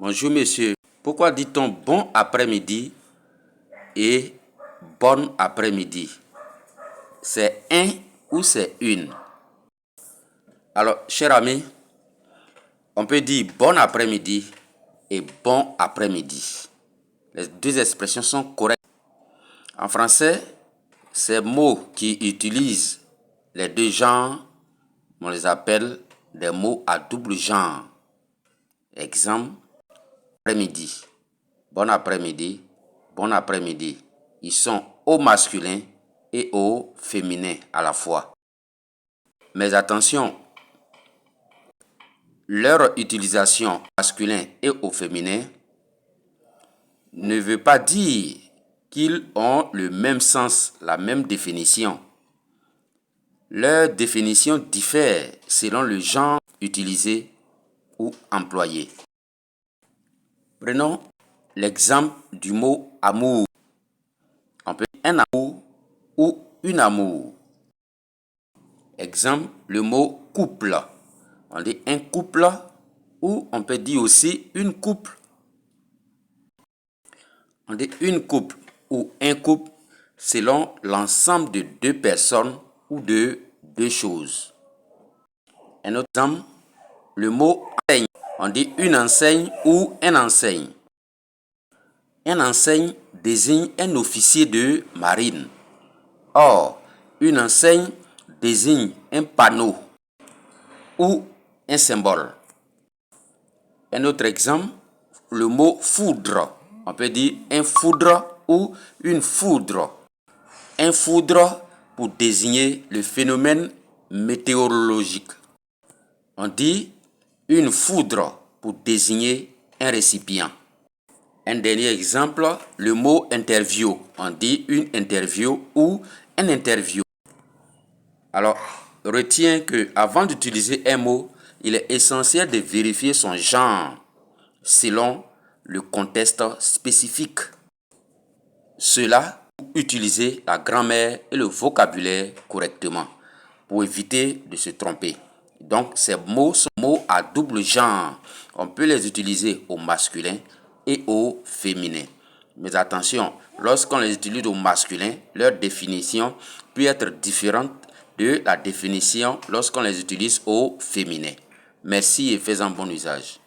Bonjour monsieur, pourquoi dit-on bon après-midi et bonne après-midi? C'est un ou c'est une? Alors, cher ami, on peut dire bon après-midi et bon après-midi. Les deux expressions sont correctes. En français, ces mots qui utilisent les deux genres, on les appelle des mots à double genre. Exemple, après-midi. Bon après-midi, bon après-midi. Ils sont au masculin et au féminin à la fois. Mais attention, leur utilisation au masculin et au féminin ne veut pas dire qu'ils ont le même sens, la même définition. Leur définition diffère selon le genre utilisé ou employé. Prenons l'exemple du mot amour. On peut dire un amour ou une amour. Exemple, le mot couple. On dit un couple ou on peut dire aussi une couple. On dit une couple ou un couple selon l'ensemble de deux personnes ou de deux choses. Un autre exemple, le mot enseigne. On dit une enseigne ou un enseigne. Un enseigne désigne un officier de marine. Or, une enseigne désigne un panneau ou un symbole. Un autre exemple, le mot foudre. On peut dire un foudre ou une foudre. Un foudre pour désigner le phénomène météorologique. On dit une foudre pour désigner un récipient. Un dernier exemple, le mot interview. On dit une interview ou un interview. Alors, retiens que avant d'utiliser un mot, il est essentiel de vérifier son genre selon le contexte spécifique. Cela pour utiliser la grammaire et le vocabulaire correctement pour éviter de se tromper. Donc, ces mots sont mots à double genre. On peut les utiliser au masculin et au féminin. Mais attention, lorsqu'on les utilise au masculin, leur définition peut être différente de la définition lorsqu'on les utilise au féminin. Merci et fais-en bon usage.